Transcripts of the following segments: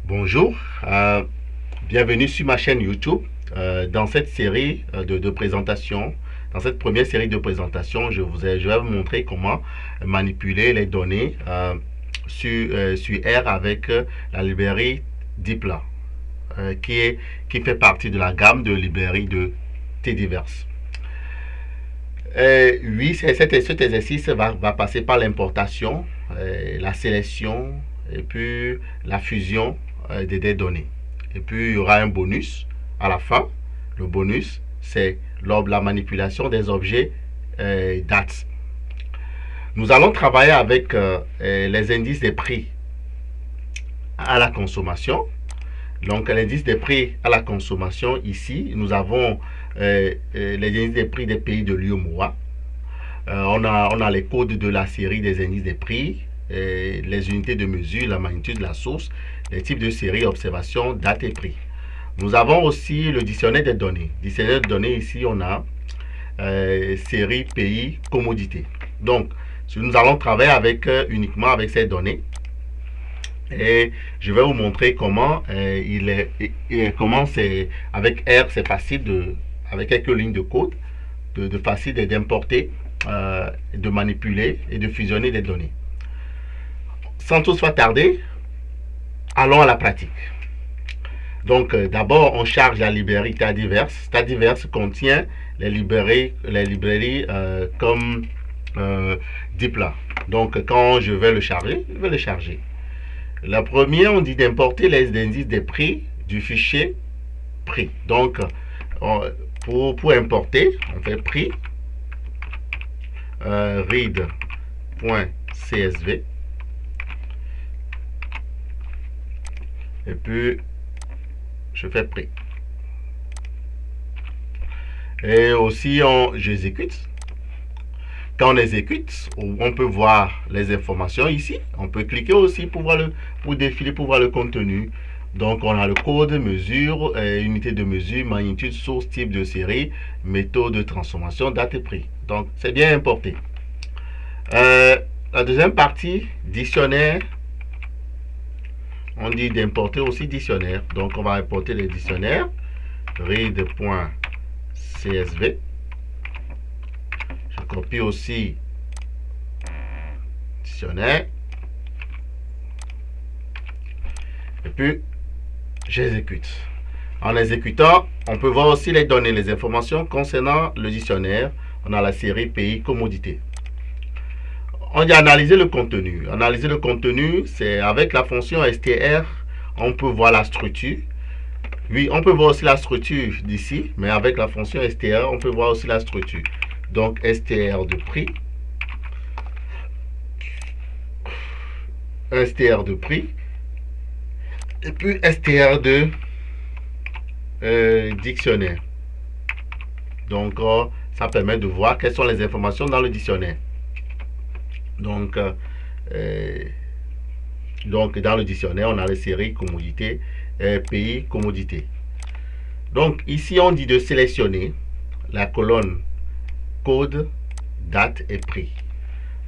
Bonjour, bienvenue sur ma chaîne YouTube. Dans cette série de présentations, dans cette première série de présentations, je vais vous montrer comment manipuler les données sur R avec la librairie Dipla, qui fait partie de la gamme de librairies de Tdiverse. Oui, cet exercice va passer par l'importation, la sélection et puis la fusion des données. Et puis il y aura un bonus à la fin. Le bonus, c'est la manipulation des objets dates. Nous allons travailler avec les indices des prix à la consommation. Donc, l'indice des prix à la consommation, ici, nous avons les indices des prix des pays de l'UEMOA. On a les codes de la série des indices des prix, les unités de mesure, la magnitude de la source, les types de séries, observation, date et prix. Nous avons aussi le dictionnaire des données. Dictionnaire de données, ici, on a série, pays, commodité. Donc, nous allons travailler uniquement avec ces données. Et je vais vous montrer comment comment c'est avec R, c'est facile avec quelques lignes de code, de facile d'importer, de manipuler et de fusionner des données. Sans toutefois tarder, allons à la pratique. Donc, d'abord, on charge la librairie Tdiverse. Tdiverse contient les librairies comme Dipla. Donc, quand je vais le charger, je vais le charger. La première, on dit d'importer les indices des prix du fichier prix. Donc, pour importer, on fait prix read.csv et puis je fais prix. Et aussi, j'exécute. Quand on exécute, on peut voir les informations ici. On peut cliquer aussi pour défiler, pour voir le contenu. Donc, on a le code, mesure, unité de mesure, magnitude, source, type de série, méthode de transformation, date et prix. Donc, c'est bien importé. La deuxième partie, dictionnaire. On dit d'importer aussi dictionnaire. Donc, on va importer les dictionnaires. read.csv. Je copie aussi dictionnaire. Et puis, j'exécute. En exécutant, on peut voir aussi les données, les informations concernant le dictionnaire. On a la série pays commodité. On dit analyser le contenu. Analyser le contenu, c'est avec la fonction str, on peut voir la structure. Oui, on peut voir aussi la structure d'ici, mais avec la fonction str, on peut voir aussi la structure. Donc, str de prix. str de prix. Et puis, str de dictionnaire. Donc, ça permet de voir quelles sont les informations dans le dictionnaire. Donc, dans le dictionnaire, on a les séries, commodité, pays, commodité. Donc, ici, on dit de sélectionner la colonne code, date et prix.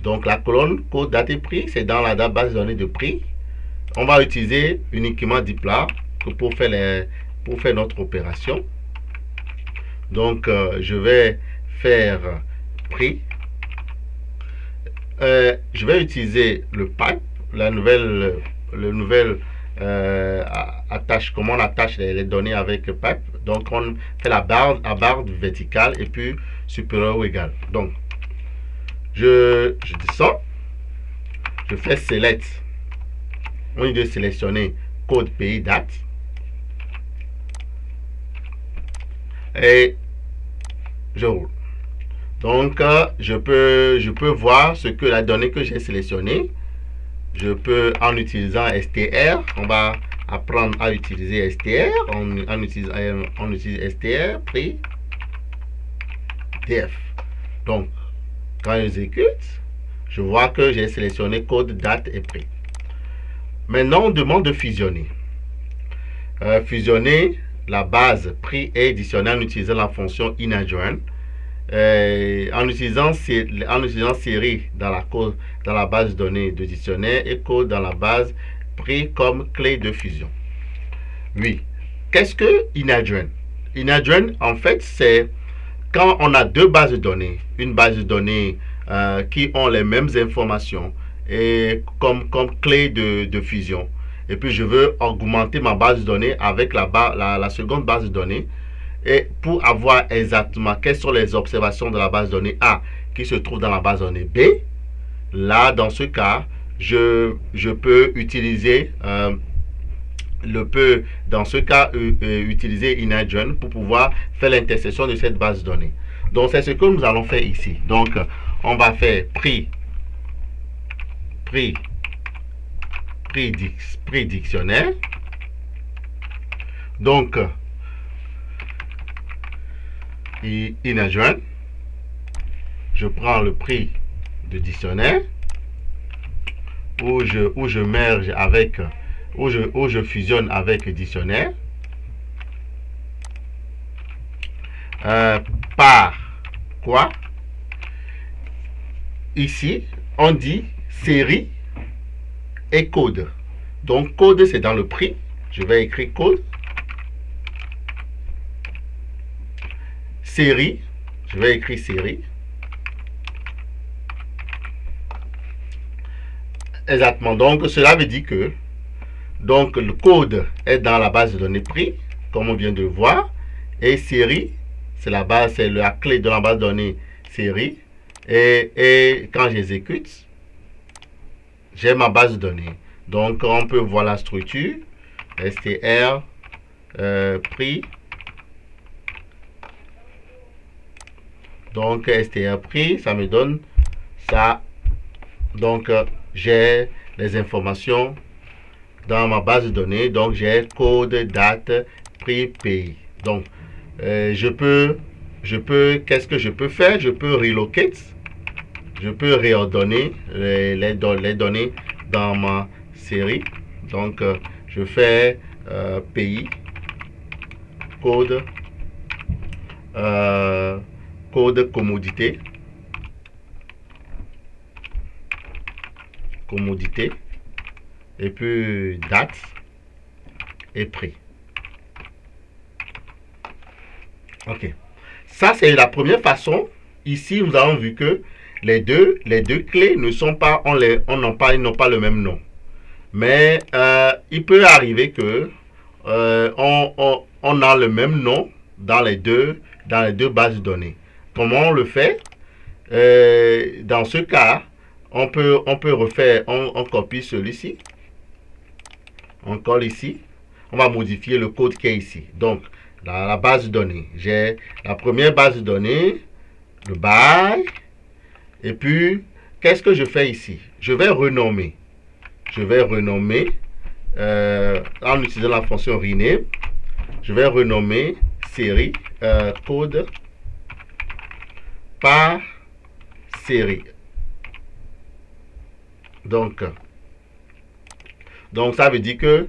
Donc, la colonne code, date et prix, c'est dans la base de données de prix. On va utiliser uniquement Dipla pour faire notre opération. Donc, je vais faire prix. Je vais utiliser le pipe, le nouvel attache, comment on attache les données avec le pipe. Donc, on fait la barre verticale et puis supérieur ou égal. Donc, je descends, je fais select. On dit de sélectionner code pays date. Et je roule. Donc, je peux voir ce que la donnée que j'ai sélectionnée. Je peux, en utilisant str, on va apprendre à utiliser str. On utilise str, prix, df. Donc, quand j'exécute, je vois que j'ai sélectionné code, date et prix. Maintenant, on demande de fusionner. Fusionner la base prix et dictionnaire en utilisant la fonction inadjoint. En utilisant série dans la base de données de dictionnaire et code dans la base prix comme clé de fusion. Oui. Qu'est-ce que InAdjoin? InAdjoin, en fait, c'est quand on a deux bases de données, une base de données qui ont les mêmes informations et comme clé de fusion. Et puis je veux augmenter ma base de données avec la seconde base de données. Et pour avoir exactement quelles sont les observations de la base de données A qui se trouve dans la base de données B, là, dans ce cas, je peux utiliser dans ce cas, utiliser InAdjoin pour pouvoir faire l'intersection de cette base de données. Donc, c'est ce que nous allons faire ici. Donc, on va faire prix dictionnaire. Donc, InAdjoin, je prends le prix de dictionnaire où je merge avec, où je fusionne avec dictionnaire. Par quoi? Ici, on dit série et code. Donc, code, c'est dans le prix. Je vais écrire code. Série, je vais écrire série. Exactement. Donc, cela veut dire que donc, le code est dans la base de données prix, comme on vient de le voir. Et série, c'est la clé de la base de données série. Et quand j'exécute, j'ai ma base de données. Donc, on peut voir la structure, str, prix. Donc, str prix, ça me donne ça. Donc, j'ai les informations dans ma base de données. Donc, j'ai code, date, prix, pays. Donc, qu'est-ce que je peux faire? Je peux relocate. Je peux réordonner les données dans ma série. Donc, je fais pays, code, code commodité. Et puis date et prix. Ok. Ça, c'est la première façon. Ici, nous avons vu que les deux clés ne sont pas, ils n'ont pas le même nom. Mais il peut arriver que on a le même nom dans les deux bases de données. Comment on le fait? Dans ce cas, on peut refaire, on copie celui-ci, on colle ici, on va modifier le code qui est ici. Donc, la base de données, j'ai la première base de données, le by, et puis, qu'est-ce que je fais ici? Je vais renommer en utilisant la fonction rename, je vais renommer série, code par série. Donc, ça veut dire que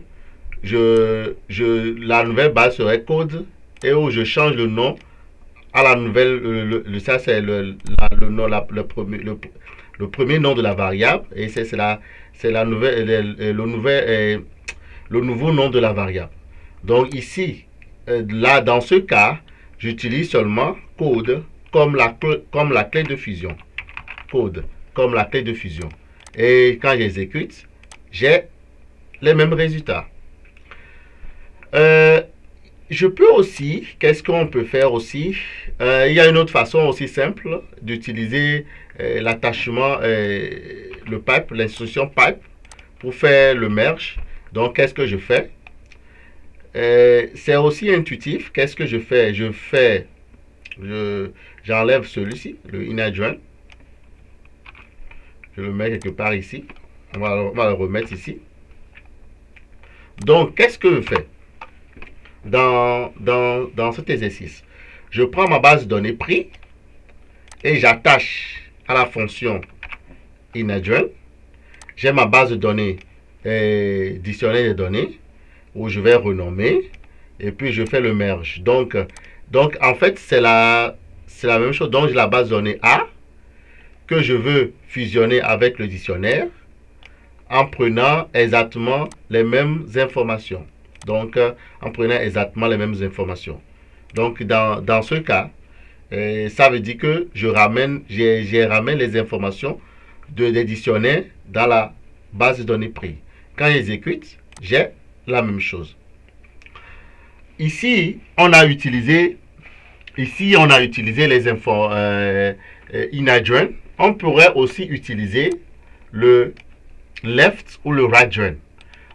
la nouvelle base serait code et où je change le nom à la nouvelle, ça c'est le premier nom de la variable et c'est la nouvelle, le nouveau nom de la variable. Donc ici, là dans ce cas, j'utilise seulement code comme la clé de fusion. Code comme la clé de fusion. Et quand j'exécute, j'ai les mêmes résultats. Je peux aussi, qu'est-ce qu'on peut faire aussi? Il y a une autre façon aussi simple d'utiliser l'attachement, le pipe, l'instruction pipe pour faire le merge. Donc, qu'est-ce que je fais? C'est aussi intuitif. Qu'est-ce que je fais? J'enlève celui-ci, le InAdjoin. Je le mets quelque part ici. On va le remettre ici. Donc, qu'est-ce que je fais dans cet exercice? Je prends ma base de données prix et j'attache à la fonction InAdjoin. J'ai ma base de données dictionnaire des données où je vais renommer et puis je fais le merge. Donc en fait, c'est la même chose. Donc, j'ai la base de données A que je veux fusionner avec le dictionnaire en prenant exactement les mêmes informations. Donc, en prenant exactement les mêmes informations. Donc, dans ce cas, ça veut dire que je ramène les informations des dictionnaires dans la base de données prix. Quand j'exécute, j'ai la même chose. Ici, on a utilisé les infos in-adjoint. On pourrait aussi utiliser le left ou le right join.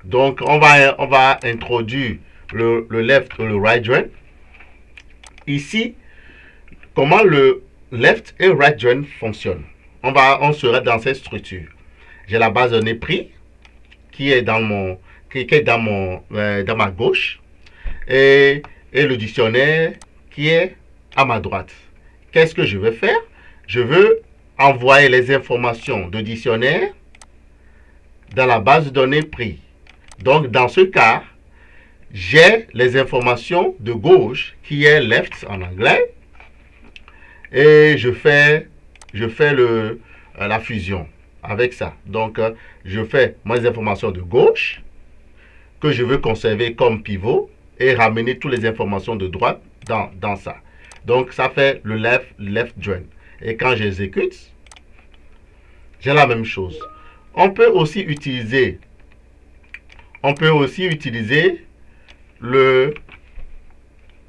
Donc, on va introduire le left ou le right join. Ici, comment le left et right join fonctionnent. On serait dans cette structure. J'ai la base de données prix qui est dans ma gauche et le dictionnaire qui est à ma droite. Qu'est-ce que je veux faire? Je veux envoyer les informations de dictionnaire dans la base de données prix. Donc, dans ce cas, j'ai les informations de gauche qui est left en anglais et je fais la fusion avec ça. Donc, je fais mes informations de gauche que je veux conserver comme pivot et ramener toutes les informations de droite dans ça. Donc, ça fait le left join. Et quand j'exécute, j'ai la même chose. On peut aussi utiliser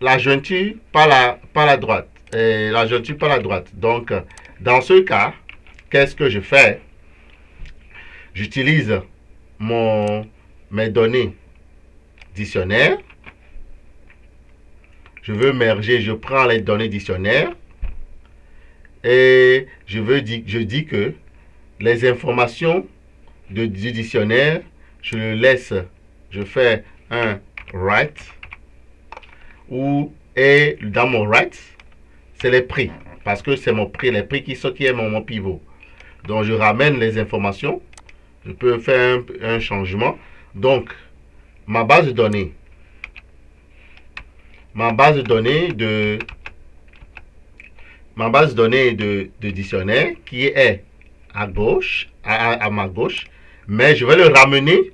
la jointure par la droite. La jointure par la droite. Donc, dans ce cas, qu'est-ce que je fais? J'utilise mes données dictionnaires. Je veux merger, je prends les données dictionnaires et je dis que les informations du dictionnaire, je le laisse, je fais un write et dans mon write, c'est les prix parce que c'est mon prix, les prix qui est mon pivot. Donc je ramène les informations, je peux faire un changement. Donc ma base de données de dictionnaire qui est à gauche, à ma gauche, mais je vais le ramener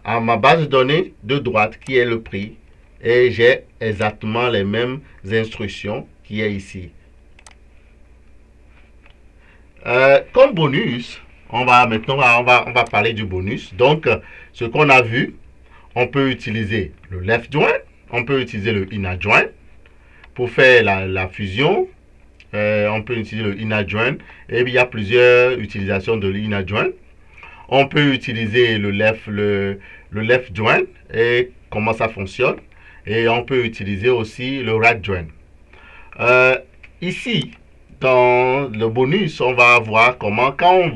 à ma base de données de droite qui est le prix et j'ai exactement les mêmes instructions qui est ici. Comme bonus, on va parler du bonus. Donc, ce qu'on a vu, on peut utiliser le left join, on peut utiliser le inner join pour faire la fusion. On peut utiliser le inner join et il y a plusieurs utilisations de l'inner join. On peut utiliser le left join et comment ça fonctionne. Et on peut utiliser aussi le right join. Ici, dans le bonus, on va voir comment, quand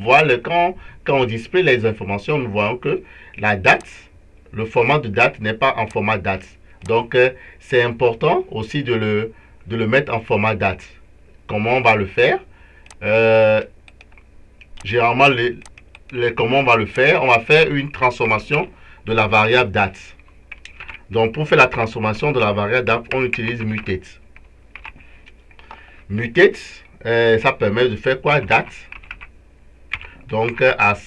on display les informations, nous voyons que la date, le format de date n'est pas en format date. Donc, c'est important aussi de le mettre en format date. Comment on va le faire? Généralement, comment on va le faire? On va faire une transformation de la variable date. Donc, pour faire la transformation de la variable date, on utilise mutate. Mutate, ça permet de faire quoi? Date. Donc, as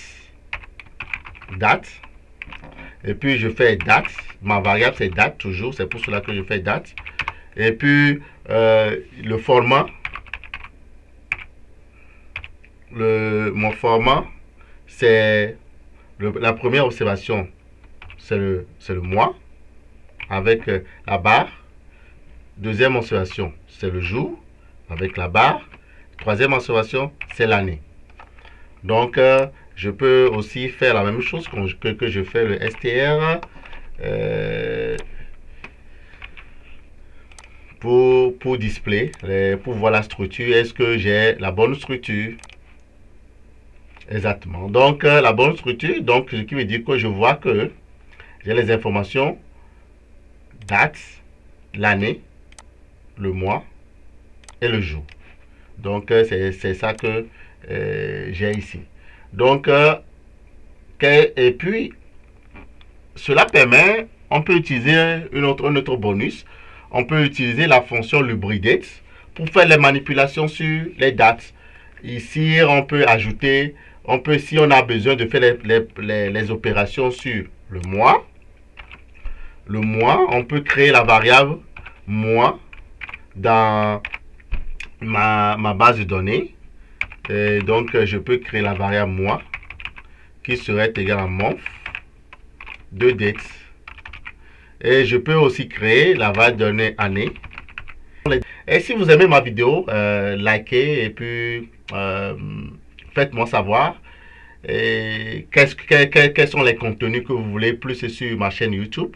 date. Et puis, je fais date. Ma variable, c'est date toujours. C'est pour cela que je fais date. Et puis, le format. Mon format, c'est la première observation, c'est le mois avec la barre. Deuxième observation, c'est le jour avec la barre. Troisième observation, c'est l'année. Donc, je peux aussi faire la même chose que je fais le str pour display, pour voir la structure. Est-ce que j'ai la bonne structure? Exactement. Donc, la bonne structure, donc, ce qui veut dire que je vois que j'ai les informations, date, l'année, le mois et le jour. Donc, c'est ça que j'ai ici. Donc, et puis, cela permet, on peut utiliser un autre bonus. On peut utiliser la fonction LubriDate pour faire les manipulations sur les dates. Ici, on peut ajouter... si on a besoin de faire les opérations sur le mois, le mois, on peut créer la variable mois dans ma base de données. Et donc, je peux créer la variable mois qui serait égale à month de date. Et je peux aussi créer la variable de données année. Et si vous aimez ma vidéo, likez et puis faites-moi savoir quels sont les contenus que vous voulez plus sur ma chaîne YouTube.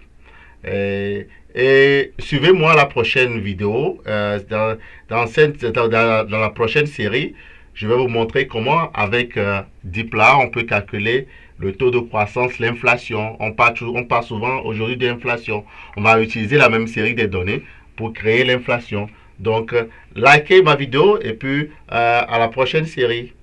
Et suivez-moi la prochaine vidéo. Dans la prochaine série, je vais vous montrer comment avec Dipla, on peut calculer le taux de croissance, l'inflation. On parle souvent aujourd'hui de l'inflation. On va utiliser la même série de données pour créer l'inflation. Donc, likez ma vidéo et puis à la prochaine série.